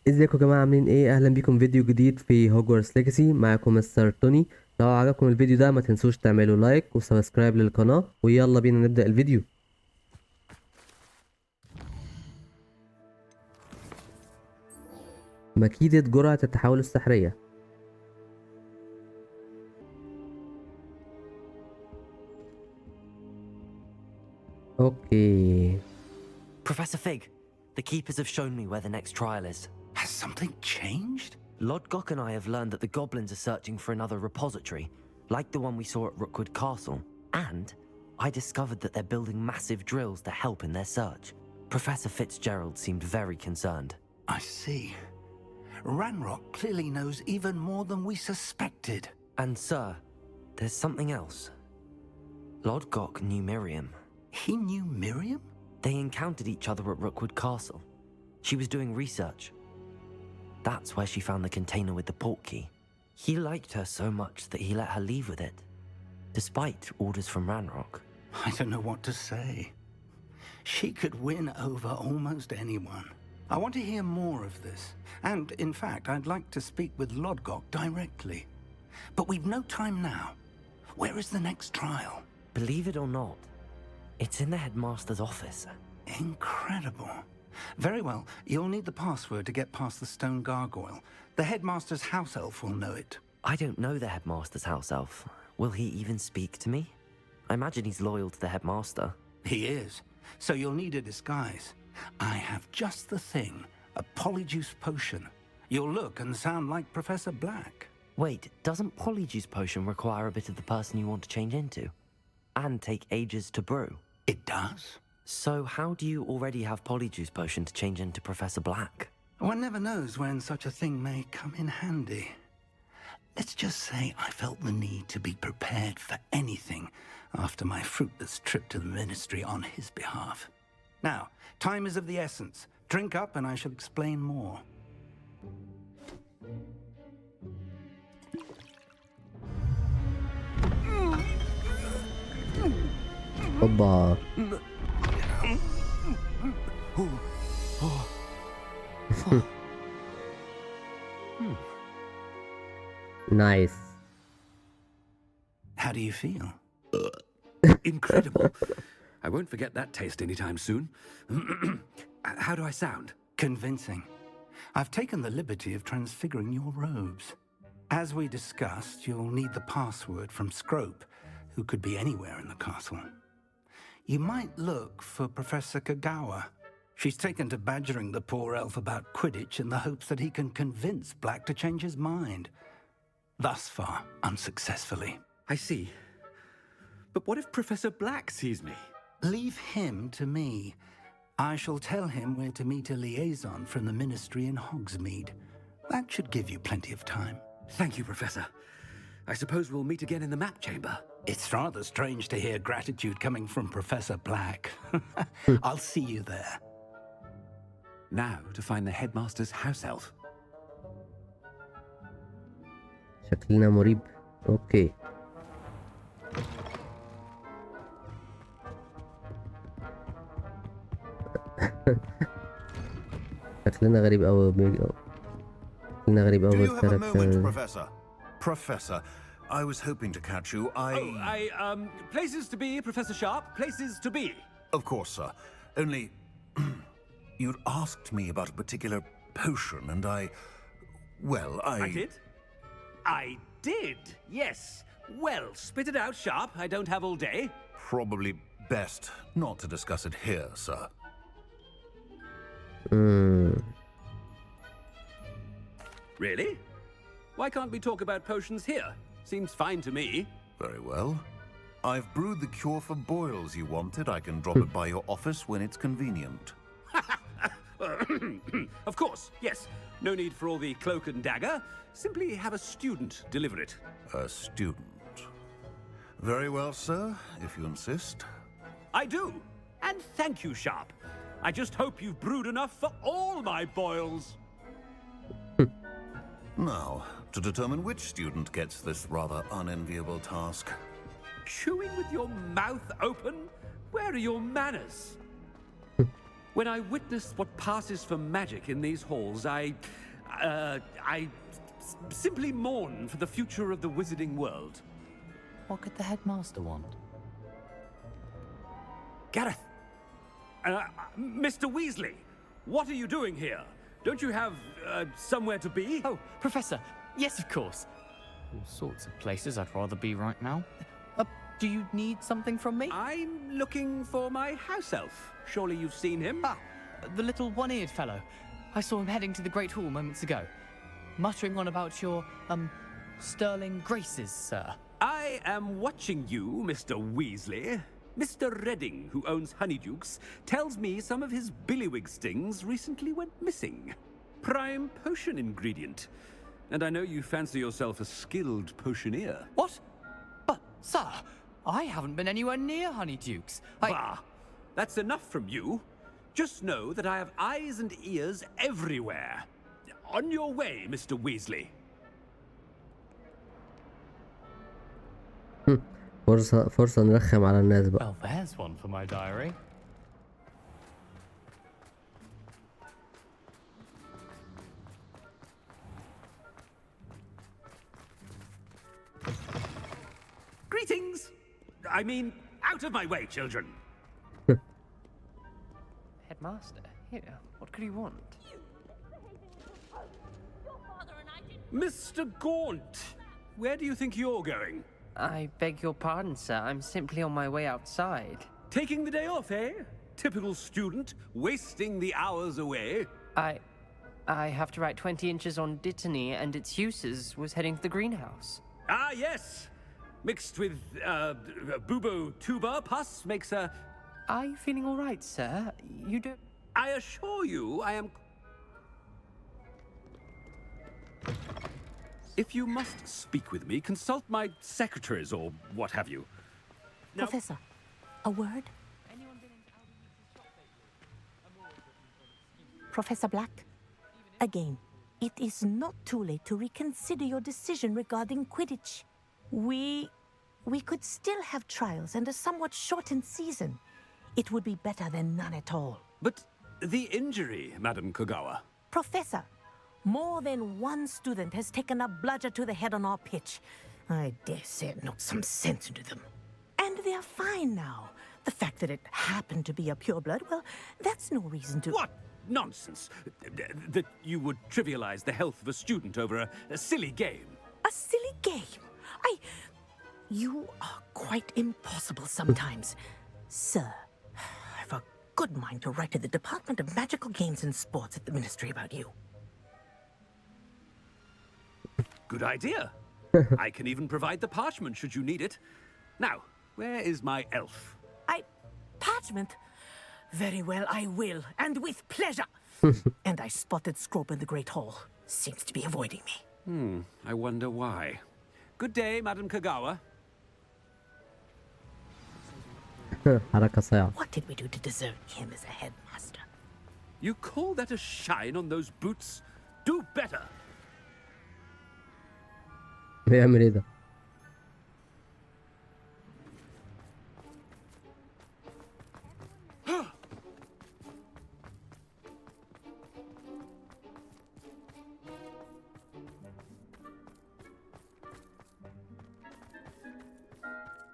ازيكم يا جماعه عاملين ايه؟ اهلا بيكم فيديو جديد في هوجورتس ليجاسي. معاكم مستر توني. لو عجبكم الفيديو ده ما تنسوش تعملوا لايك وسبسكرايب للقناه، ويلا بينا نبدا الفيديو. مكيدة جرعه التحول السحريه. اوكي. Professor Fig, the keepers have shown me where the next trial is. Has something changed? Lodgok and I have learned that the goblins are searching for another repository, like the one we saw at Rookwood Castle. And I discovered that they're building massive drills to help in their search. Professor Fitzgerald seemed very concerned. I see. Ranrock clearly knows even more than we suspected. And sir, there's something else. Lodgok knew Miriam. He knew Miriam? They encountered each other at Rookwood Castle. She was doing research. That's where she found the container with the portkey. He liked her so much that he let her leave with it, despite orders from Ranrock. I don't know what to say. She could win over almost anyone. I want to hear more of this. And, in fact, I'd like to speak with Lodgok directly. But we've no time now. Where is the next trial? Believe it or not, it's in the headmaster's office. Incredible. Very well, you'll need the password to get past the stone gargoyle. The headmaster's house elf will know it. I don't know the headmaster's house elf. Will he even speak to me? I imagine he's loyal to the headmaster. He is. So you'll need a disguise. I have just the thing. A polyjuice potion. You'll look and sound like Professor Black. Wait, doesn't Polyjuice Potion require a bit of the person you want to change into? And take ages to brew? It does? So how do you already have Polyjuice Potion to change into Professor Black? One never knows when such a thing may come in handy. Let's just say I felt the need to be prepared for anything after my fruitless trip to the ministry on his behalf. Now, time is of the essence. Drink up and I shall explain more. اوبا. Nice. How do you feel? Incredible. I won't forget that taste anytime soon. How do I sound? Convincing. I've taken the liberty of transfiguring your robes. As we discussed, you'll need the password from Scrope, who could be anywhere in the castle. You might look for Professor Kagawa. She's taken to badgering the poor elf about Quidditch in the hopes that he can convince Black to change his mind. Thus far, unsuccessfully. I see. But what if Professor Black sees me? Leave him to me. I shall tell him where to meet a liaison from the ministry in Hogsmeade. That should give you plenty of time. Thank you, Professor. I suppose we'll meet again in the map chamber. It's rather strange to hear gratitude coming from Professor Black. I'll see you there. Now to find the headmaster's house elf. شكلنا مريب. اوكي. شكلنا غريب قوي. شكلنا غريب قوي. Do you have a moment, Professor? Professor, I was hoping to catch you. Places to be, Professor Sharp. Places to be. Of course, sir. Only, you'd asked me about a particular potion, and well, I did? I did, yes. Well, spit it out, Sharp. I don't have all day. Probably best not to discuss it here, sir. Really? Why can't we talk about potions here? Seems fine to me. Very well. I've brewed the cure for boils you wanted. I can drop it by your office when it's convenient. Of course, yes. No need for all the cloak and dagger. Simply have a student deliver it. A student. Very well, sir, if you insist. I do. And thank you, Sharp. I just hope you've brewed enough for all my boils. Now, to determine which student gets this rather unenviable task. Chewing with your mouth open? Where are your manners? When I witness what passes for magic in these halls, I simply mourn for the future of the wizarding world. What could the headmaster want? Gareth! Mr. Weasley! What are you doing here? Don't you have, somewhere to be? Oh, Professor! Yes, of course. All sorts of places I'd rather be right now. Do you need something from me? I'm looking for my house elf. Surely you've seen him? Ah, the little one-eared fellow. I saw him heading to the Great Hall moments ago. Muttering on about your, sterling graces, sir. I am watching you, Mr. Weasley. Mr. Redding, who owns Honeydukes, tells me some of his billywig stings recently went missing. Prime potion ingredient. And I know you fancy yourself a skilled potioneer. What? But, sir, I haven't been anywhere near Honeydukes. Bah! That's enough from you. Just know that I have eyes and ears everywhere. On your way, Mr. Weasley. فرصة نرخم على الناس بقى. Well, there's one for my diary. Greetings! I mean, out of my way, children. Headmaster, here, what could he want? Mr. Gaunt, where do you think you're going? I beg your pardon, sir. I'm simply on my way outside. Taking the day off, eh? Typical student, wasting the hours away. I have to write 20 inches on Dittany and its uses. Was heading to the greenhouse. Ah, yes! Mixed with, bubo tuba pus makes a... Are you feeling all right, sir? You don't... I assure you, I am... If you must speak with me, consult my secretaries or what have you. Now, Professor, a word? Professor Black, again, it is not too late to reconsider your decision regarding Quidditch. We could still have trials and a somewhat shortened season. It would be better than none at all. but the injury, Madam Kogawa. Professor, more than one student has taken a bludger to the head on our pitch. I dare say it knocked some sense into them. And they're fine now. The fact that it happened to be a pureblood, well, that's no reason to... What nonsense! That you would trivialize the health of a student over a silly game. A silly game? You are quite impossible sometimes. Sir, I've a good mind to write to the Department of Magical Games and Sports at the Ministry about you. Good idea. I can even provide the parchment should you need it. Now, where is my elf? Parchment? Very well, I will, and with pleasure. And I spotted Scrope in the Great Hall. Seems to be avoiding me. I wonder why. Good day, Madam Kogawa. حركة صايعة. What did we do to deserve him as a headmaster? You call that a shine on those boots? Do better. بيعمل ايه ده؟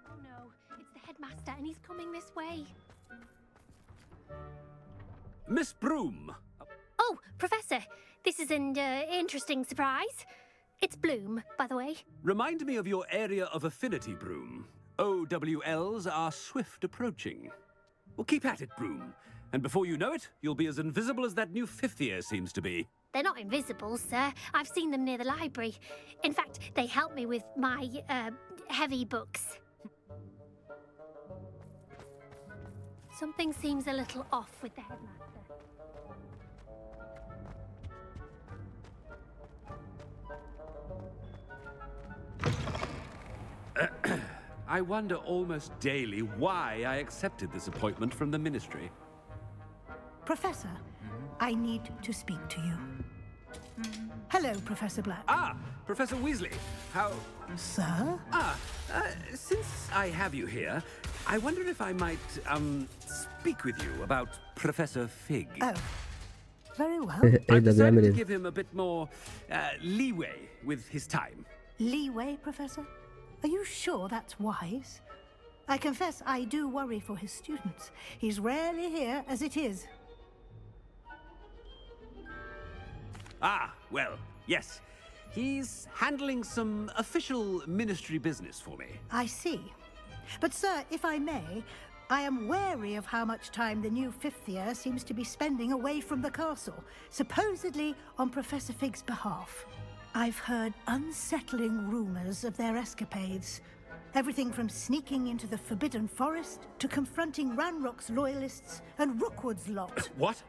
Oh no, it's the headmaster and he's coming this way. Miss Broom. Oh, Professor, this is an interesting surprise. It's Bloom, by the way. Remind me of your area of affinity, Broom. OWLs are swift approaching. Well, keep at it, Broom. And before you know it, you'll be as invisible as that new fifth year seems to be. They're not invisible, sir. I've seen them near the library. In fact, they help me with my, heavy books. Something seems a little off with the headmaster. I wonder almost daily why I accepted this appointment from the ministry. Professor, I need to speak to you. Hello, Professor Black. Ah, Professor Weasley. How... Sir? Since I have you here, I wonder if I might, speak with you about Professor Fig. Oh, very well. ايه I've ده decided بيعمل to ايه؟ give him a bit more leeway with his time. Leeway, Professor? Are you sure that's wise? I confess I do worry for his students. He's rarely here as it is. Ah, well, yes. He's handling some official ministry business for me. I see. But, sir, if I may, I am wary of how much time the new fifth year seems to be spending away from the castle, supposedly on Professor Fig's behalf. I've heard unsettling rumors of their escapades. Everything from sneaking into the Forbidden Forest to confronting Ranrock's loyalists and Rookwood's lot. What?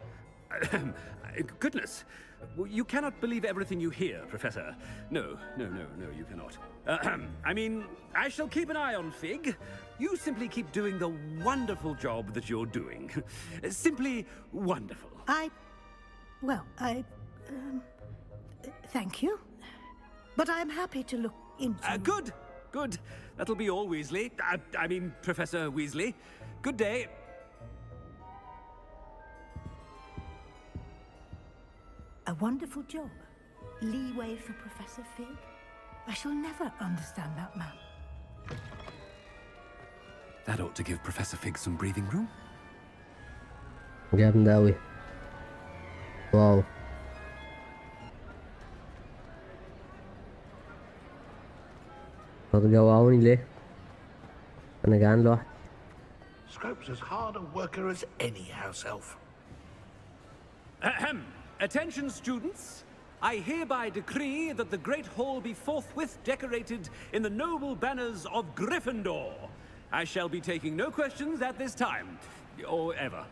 Goodness. You cannot believe everything you hear, Professor. No, you cannot. I mean, I shall keep an eye on Fig. You simply keep doing the wonderful job that you're doing. Simply wonderful. Thank you. But I'm happy to look into... Good. That'll be all, Weasley. I mean, Professor Weasley. Good day. A wonderful job. Leeway for Professor Fig. I shall never understand that man. That ought to give Professor Fig some breathing room. جامد أوي. واو. هتجوعوني ليه؟ أنا جعان لوحدي. Scrope's as hard a worker as any house elf. Ahem. Attention, students. I hereby decree that the Great Hall be forthwith decorated in the noble banners of Gryffindor. I shall be taking no questions at this time, or ever.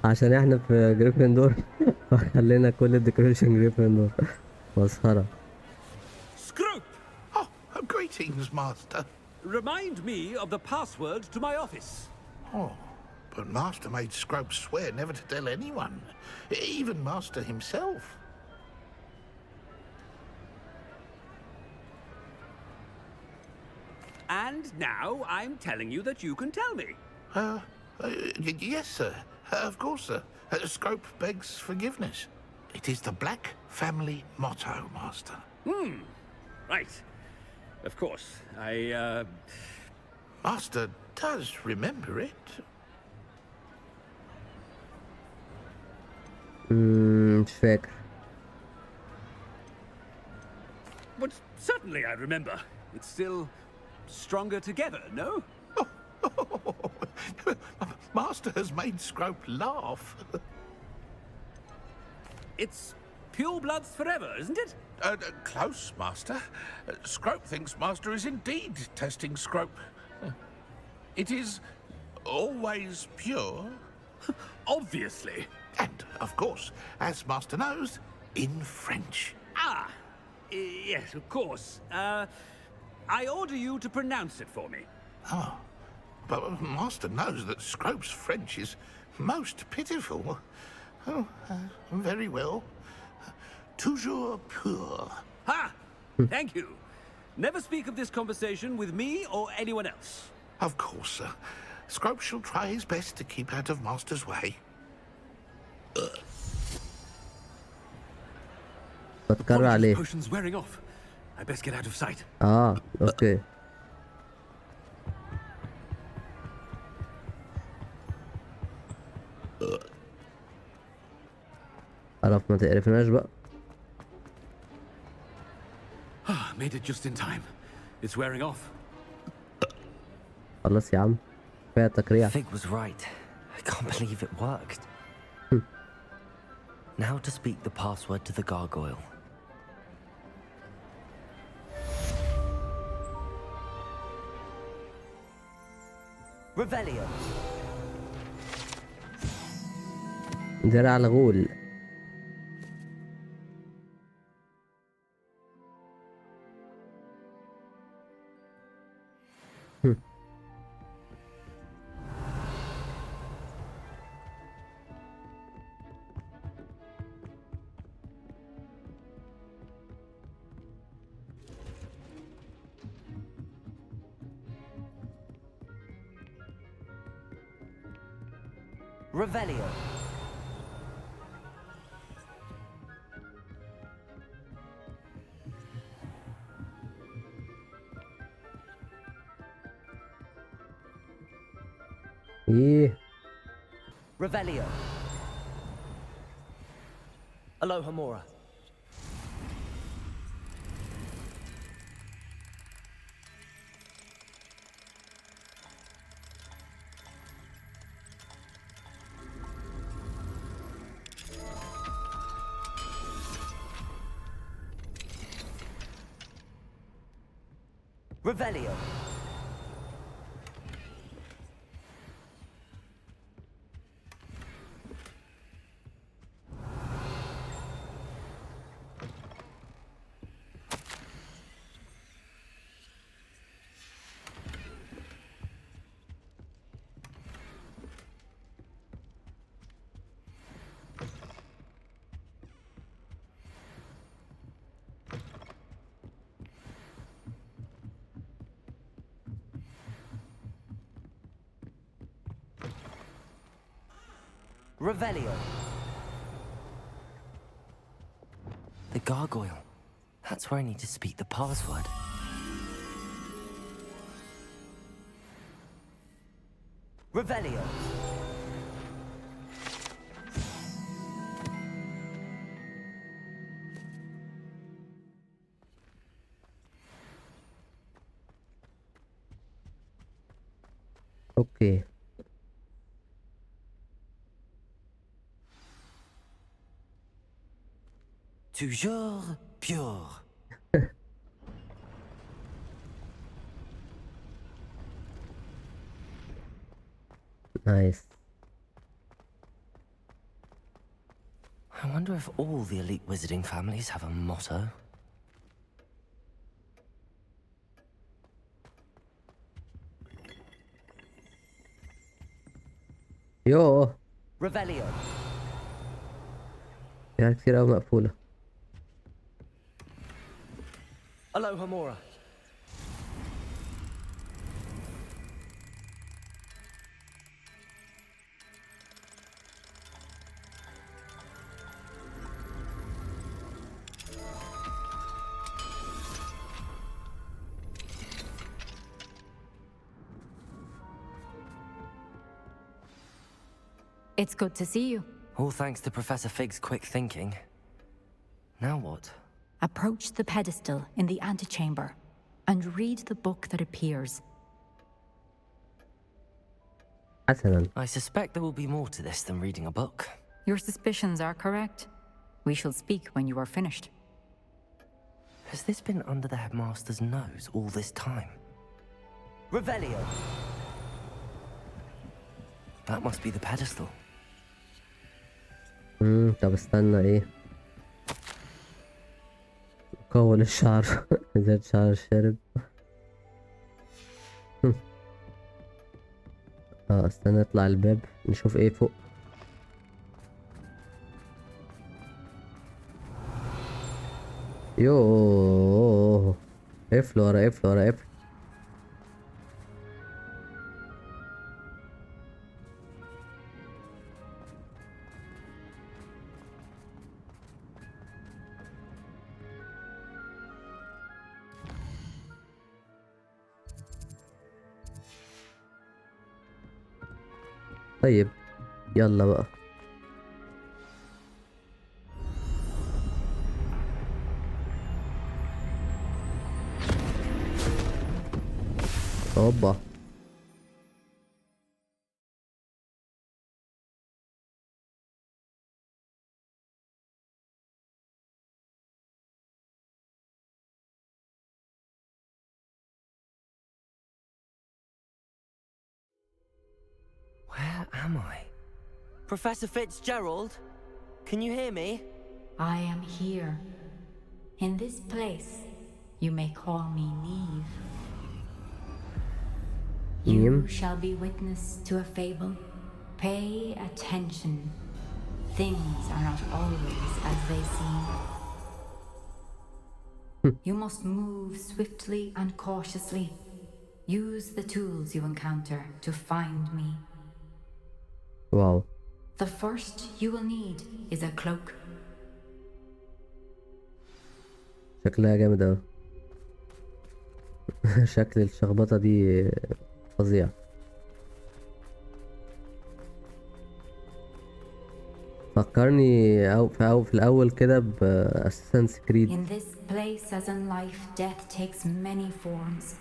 عشان احنا في جريفندور خلينا كل الديكوريشن جريفندور. مسخرة. Scrope! Oh, greetings, Master. Remind me of the password to my office. Oh, but Master made Scrope swear never to tell anyone, even Master himself. And now I'm telling you that you can tell me. Yes, sir. Of course, sir. Scrope begs forgiveness. It is the Black family motto, Master. Right. Of course. Master does remember it. مش فاكر. But certainly I remember. It's still stronger together, no? Master has made Scrope laugh. It's pure bloods forever, isn't it? Close, Master. Scrope thinks Master is indeed testing Scrope. It is always pure. Obviously. And, of course, as Master knows, in French. Ah, yes, of course. I order you to pronounce it for me. Oh, but Master knows that Scrope's French is most pitiful. Oh, very well. Toujours pur. Ha! Thank you. Never speak of this conversation with me or anyone else. Of course, sir. Scrope shall try his best to keep out of Master's way. بتكرر عليه. Potion's wearing off. I best get out of sight. اوكي. عرف ما تقرفناش بقى. Made it just in time. It's wearing off. خلاص يا عم. كفاية تكريع. Fig was right. I can't believe it worked. Now to speak the password to the gargoyle. Revelio. درع الغول. Revelio. ايه Revelio. Aloha Mora. Revelio. Revelio. The gargoyle. That's where I need to speak the password. Revelio. اوكي. Toujours pure. نايس. I wonder if all the elite wizarding families have a motto. يوه Revelio. فيها كتير أوي مقفولة. Aloha Mora. It's good to see you. All thanks to Professor Fig's quick thinking. Now what? Approach the pedestal in the antechamber and read the book that appears. حسنا. I suspect there will be more to this than reading a book. Your suspicions are correct. We shall speak when you are finished. Has this been under the headmaster's nose all this time? Revelio. That must be the pedestal. طب استنى ايه. كول الشعر. زاد شعر الشارب. استنى نطلع الباب نشوف ايه فوق. يوه قفل ورا قفل ورا قفل. طيب يلا بقى. اوبا. Where am I? Professor Fitzgerald? Can you hear me? I am here. In this place, you may call me Neve. You shall be witness to a fable. Pay attention. Things are not always as they seem. You must move swiftly and cautiously. Use the tools you encounter to find me. واو. The first you will need is a cloak. شكلها جامد اوي. شكل الشخبطة دي فظيع. فكرني في الأول كده بأساسنس كريد. In this place as in life, death takes many forms.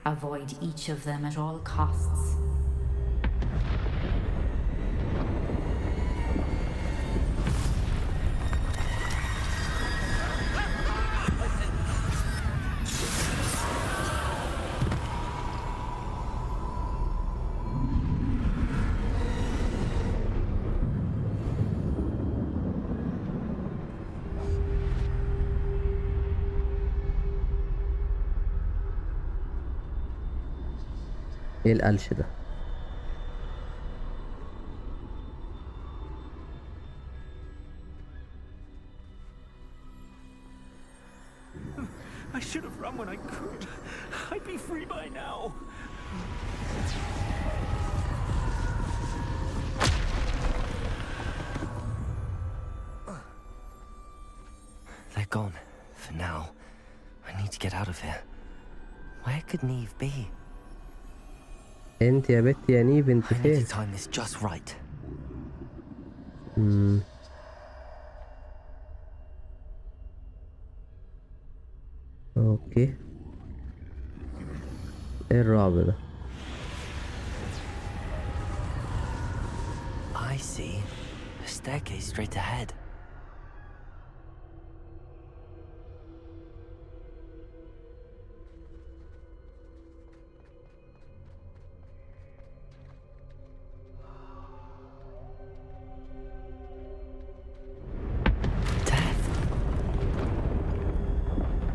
Avoid each of them at all costs. ايه القلش ده؟ I should have run when I could. I'd be free by now. They're gone. For now. I need to get out of here. Where could Neve be? انت يا بت يا نيف انت I need فين؟ to time this just right. اوكي. ايه الرعب ده؟ I see. A staircase straight ahead.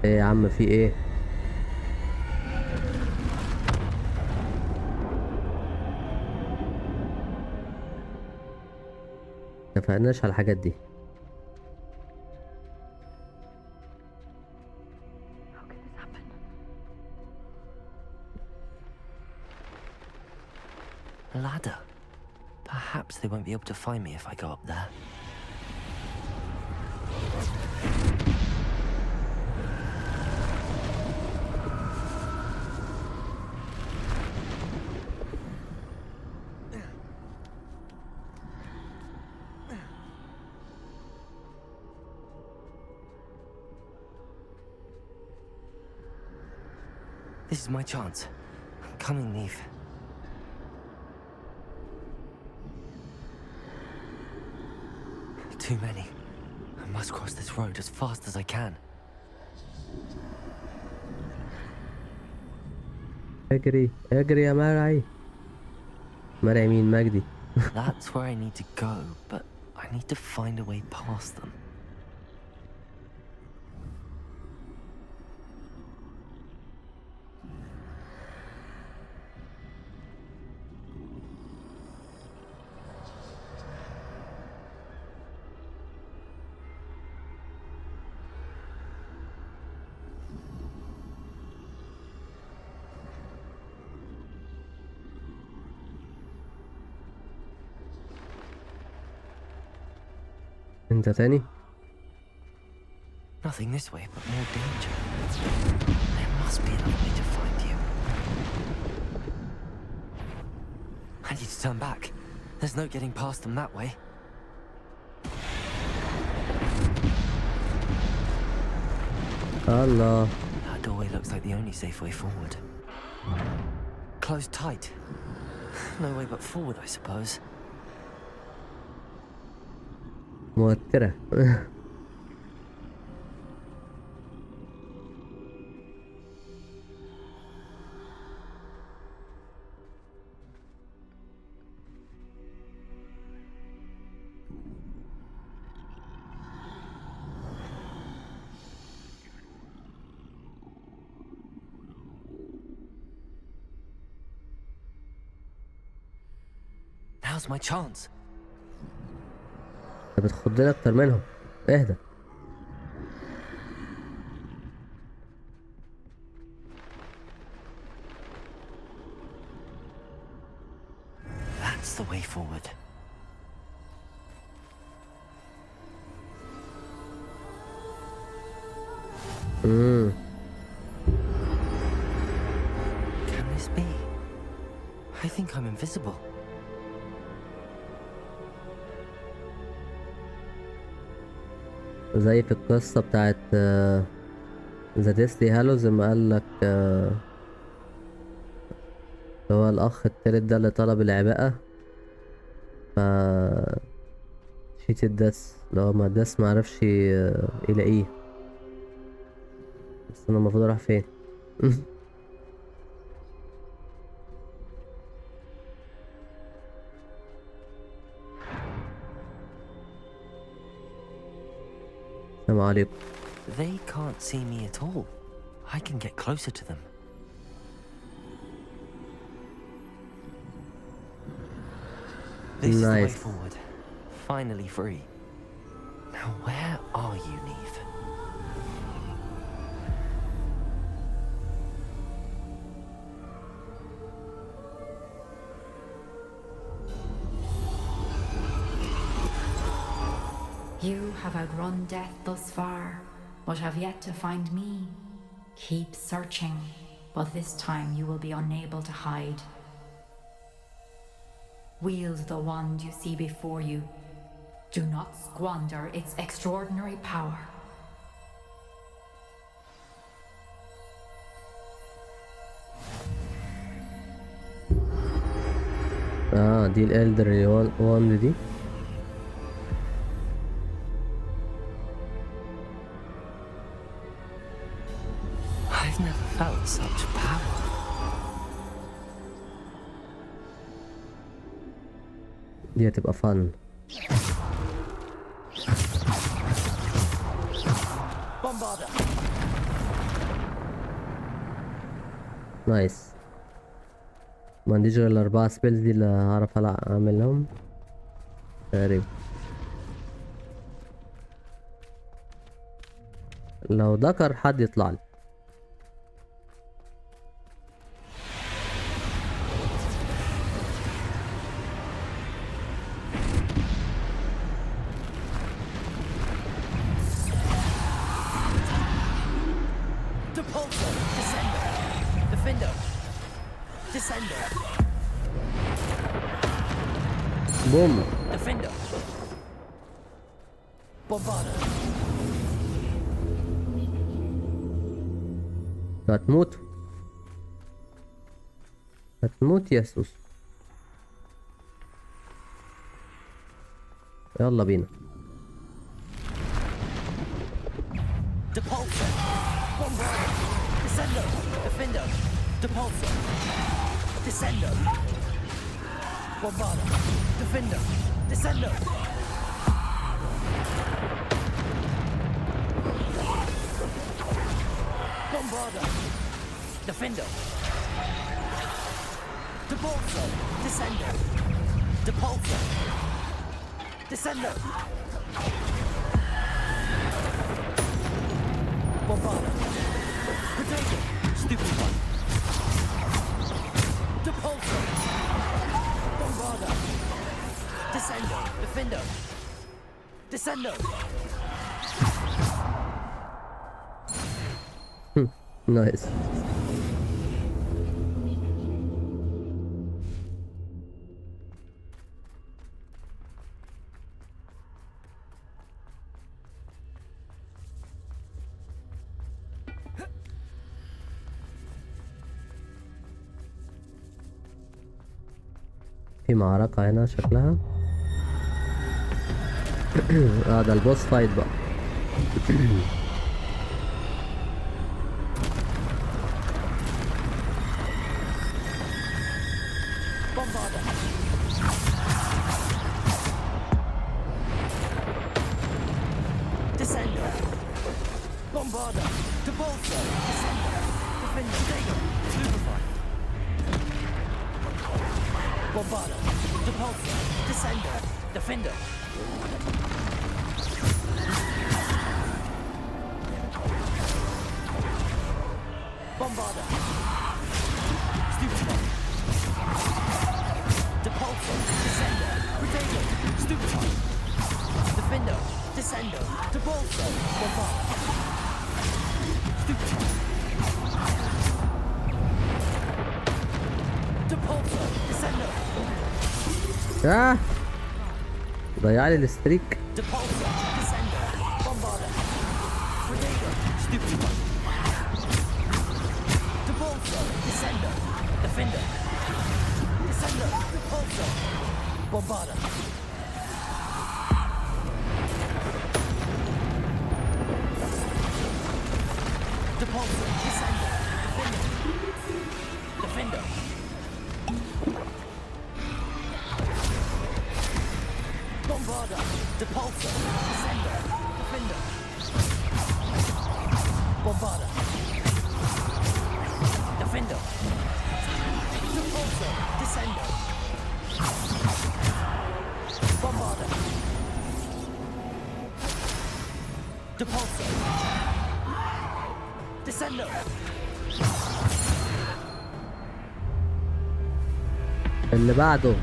ايه يا عم في ايه؟ متفقناش على الحاجات دي. A ladder. Perhaps they won't be able to find me if I go up there. This is my chance. I'm coming, Neve. Too many. I must cross this road as fast as I can. اجري اجري يا مرعي. مرعي مين؟ مجدي. That's where I need to go, but I need to find a way past them. انت تاني؟ Nothing this way, but more danger. There must be another way to find you. I need to turn back. There's no getting past them that way. الله. That doorway looks like the only safe way forward. Closed tight. No way but forward, I suppose. موترة. Now's my chance. انت بتخضني اكتر منهم. اهدى. That's the way forward. think I'm invisible. زي في القصة بتاعت ذا ديسلي هالوز لما قالك هو الأخ التالت ده اللي طلب العباءة، ف شيت الدس لو ما الدس معرفش يلاقيه. بس أنا المفروض أروح فين؟ السلام عليكم. They can't see me at all. I can get closer to them. This is the way Nice. forward. Finally free. Now where are you, Neve? You have outrun death thus far, but have yet to find me. Keep searching, but this time you will be unable to hide. Wield the wand you see before you. Do not squander its extraordinary power. دي الالدر وان دي. I've never felt such power. دي هتبقى فن. نايس. ما عنديش غير الأربعة سبيلز دي اللي هعرف أعملهم تقريبا. لو ذكر حد يطلع لي. بوم. Defender. Bombarder. هتموت. هتموت يا سوس. يلا بينا. Depulsor. Bombarder. Descendo. Defender. Depulsor. Descendo. Bombarder. Defender. Descendo. Bombarder. Defender. Depulsor. Descendo. Depulsor. Descendo. Bombarder. Potato. Stupid one. Depulsor. Bombarder. Descendo. Defender. Descendo. نايس. في معركة هنا شكلها. ده البوس فايت بقى. Bombarder. Descendo. Bombarder. Depulsor. Descendo. Defender. Potato. Stupefy. Bombarder. Depulsor. Descendo. Defender. Bombarder. Stupefy. Depulsor. Descendo. Potato. Stupefy. Defender. Descendo. Depulsor. Bombarder. Stupefy. Depulsor. Descendo. ضيع لي الستريك. اللي بعده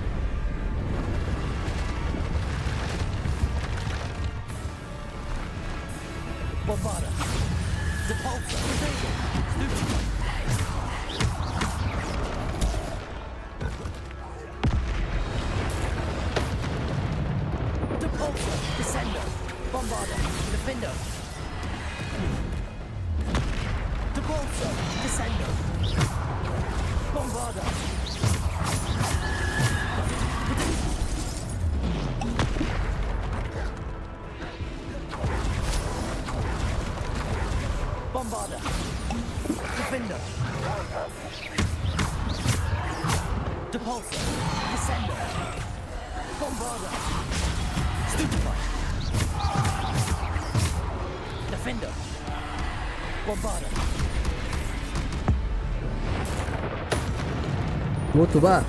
موتوا بقى.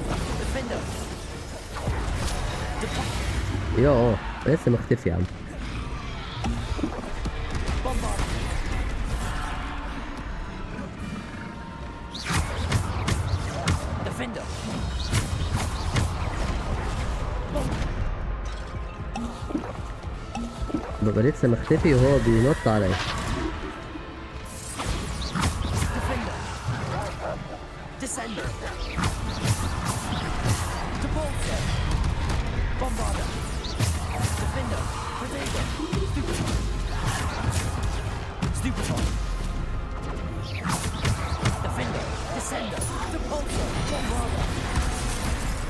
يوه لسه مختفي يا عم. ببقى لسه مختفي وهو بينط عليا.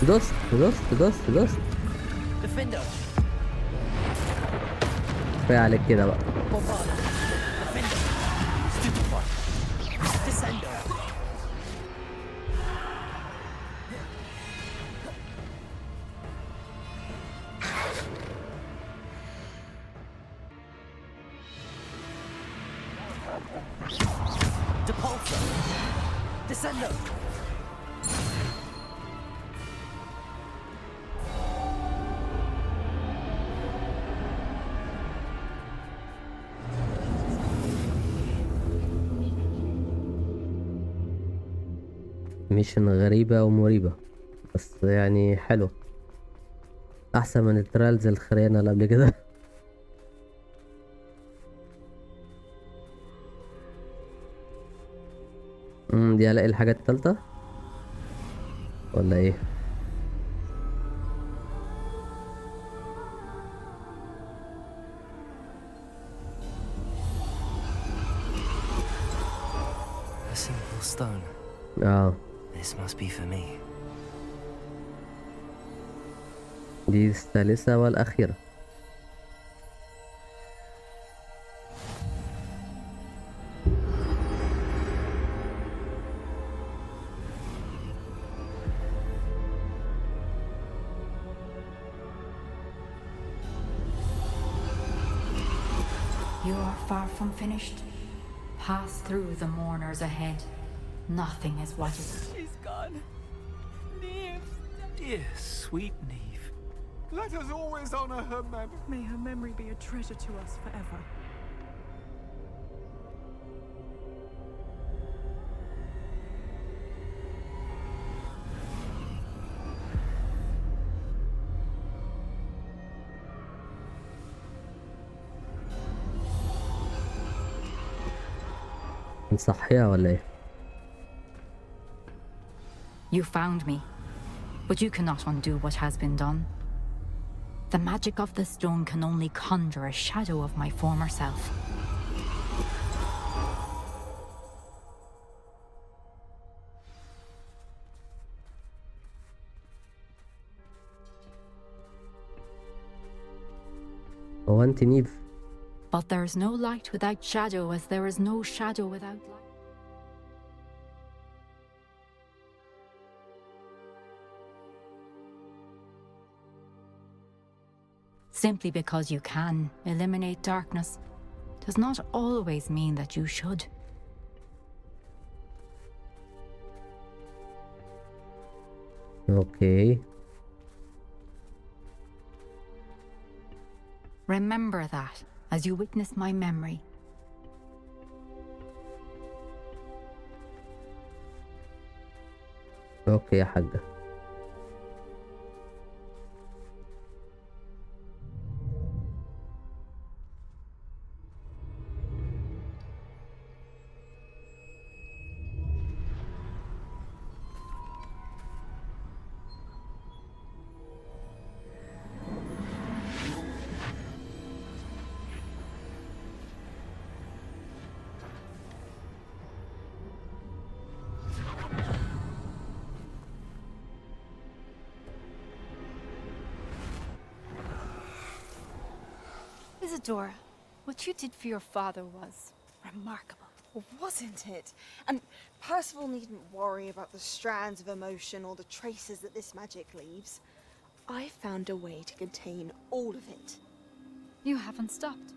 دوست كفاية عليك كده بقى. ميشن غريبة ومريبة بس يعني حلو، احسن من الترالز الخريانة اللي قبل كده. دي هلاقي الحاجة التالتة ولا ايه؟ A simple stone. This must be for me. دي الثالثة والأخيرة. You are far from finished. Pass through the mourners ahead. Nothing is what is. She's gone. Neve. Dear, sweet Neve. Let us always honor her memory. May her memory be a treasure to us forever. نصحيها ولا ايه؟ You found me, but you cannot undo what has been done. The magic of the stone can only conjure a shadow of my former self. هو انت نيف؟ But there is no light without shadow, as there is no shadow without light. Simply because you can eliminate darkness does not always mean that you should. اوكي. Remember that as you witness my memory. اوكي يا حاجة. Isadora, what you did for your father was remarkable. Well, wasn't it? And Percival needn't worry about the strands of emotion or the traces that this magic leaves. I found a way to contain all of it. You haven't stopped.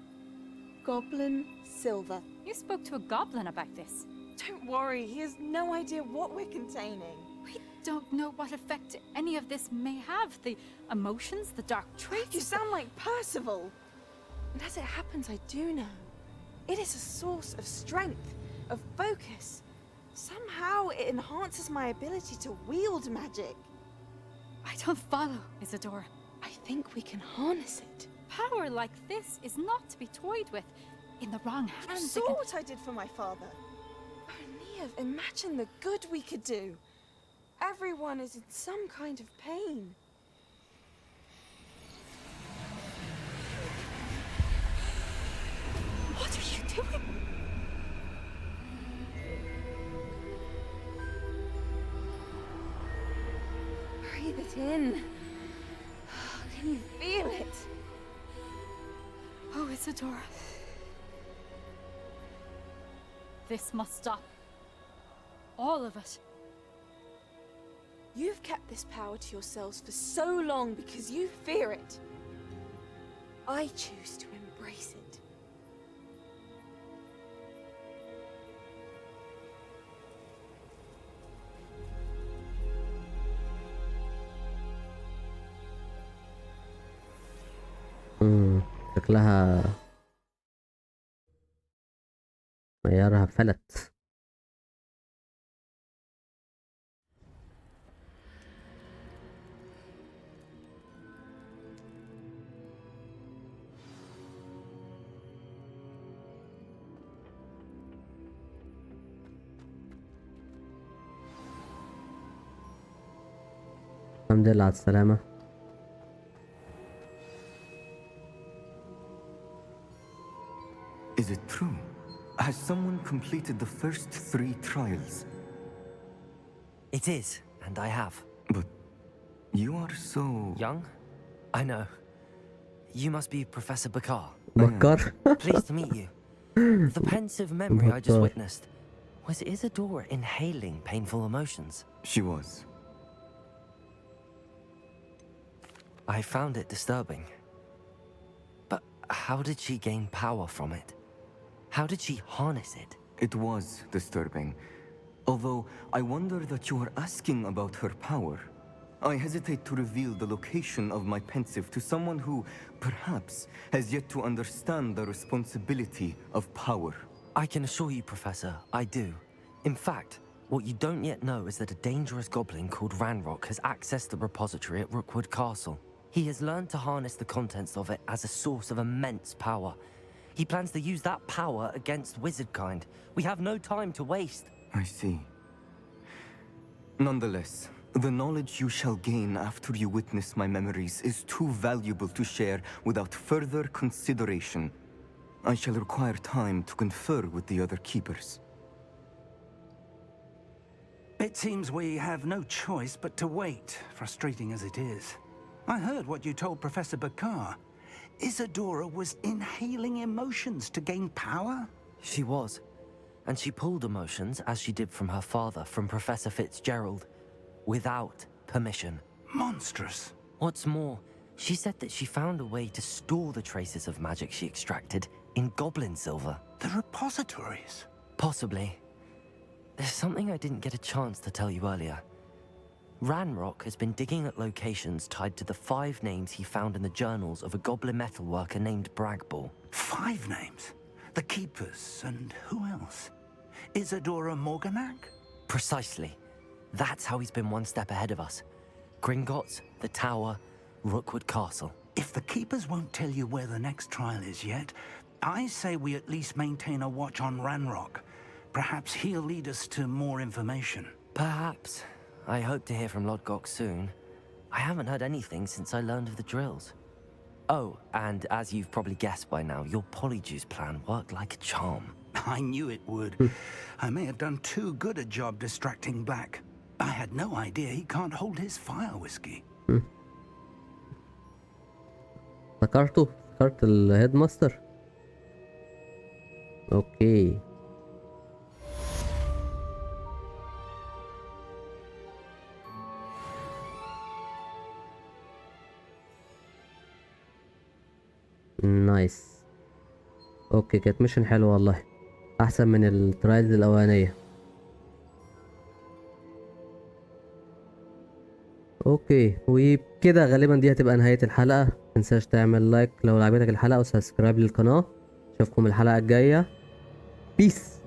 Goblin Silver. You spoke to a goblin about this. Don't worry, he has no idea what we're containing. We don't know what effect any of this may have. The emotions, the dark traits. You sound like Percival. And as it happens, I do know. It is a source of strength, of focus. Somehow it enhances my ability to wield magic. I don't follow, Isadora. I think we can harness it. Power like this is not to be toyed with. In the wrong hands, You saw what I did for my father. Oh, Neve, imagine the good we could do. Everyone is in some kind of pain. What are you doing? Breathe it in. Can you feel it? Oh, Isadora. This must stop. All of it. You've kept this power to yourselves for so long because you fear it. I choose to embrace it. شكلها معيارها فلت. الحمد لله على السلامة. Is it true? Has someone completed the first 3 trials? It is, and I have. But you are so... Young? I know. You must be Professor Bakar. Bakar? Pleased to meet you. The pensive memory I just witnessed. Was Isadora inhaling painful emotions? She was. I found it disturbing. But how did she gain power from it? How did she harness it? It was disturbing. Although I wonder that you are asking about her power. I hesitate to reveal the location of my pensive to someone who, perhaps, has yet to understand the responsibility of power. I can assure you, Professor, I do. In fact, what you don't yet know is that a dangerous goblin called Ranrock has accessed the repository at Rookwood Castle. He has learned to harness the contents of it as a source of immense power. He plans to use that power against wizardkind. We have no time to waste. I see. Nonetheless, The knowledge you shall gain after you witness my memories is too valuable to share without further consideration. I shall require time to confer with the other keepers. It seems we have no choice but to wait, frustrating as it is. I heard what you told Professor Bakar. Isadora was inhaling emotions to gain power? She was. And she pulled emotions, as she did from her father, from Professor Fitzgerald, without permission. Monstrous. What's more, she said that she found a way to store the traces of magic she extracted in goblin silver. The repositories? Possibly. There's something I didn't get a chance to tell you earlier. Ranrock has been digging at locations tied to the 5 names he found in the journals of a goblin metalworker named Bragball. 5 names? The Keepers, and who else? Isadora Morganac? Precisely. That's how he's been one step ahead of us. Gringotts, the Tower, Rookwood Castle. If the Keepers won't tell you where the next trial is yet, I say we at least maintain a watch on Ranrock. Perhaps he'll lead us to more information. Perhaps. I hope to hear from Lodgok soon. I haven't heard anything since I learned of the drills. Oh, and as you've probably guessed by now, your polyjuice plan worked like a charm. I knew it would. I may have done too good a job distracting Black. I had no idea he can't hold his fire whiskey. افتكرت الهيد ماستر. اوكي. نايس. اوكي كانت ميشن حلوه والله، احسن من الترايلز الاولانيه. اوكي وبكده غالبا دي هتبقى نهايه الحلقه. متنساش تعمل لايك لو عجبتك الحلقه وسبسكرايب للقناه. اشوفكم الحلقه الجايه. بيس.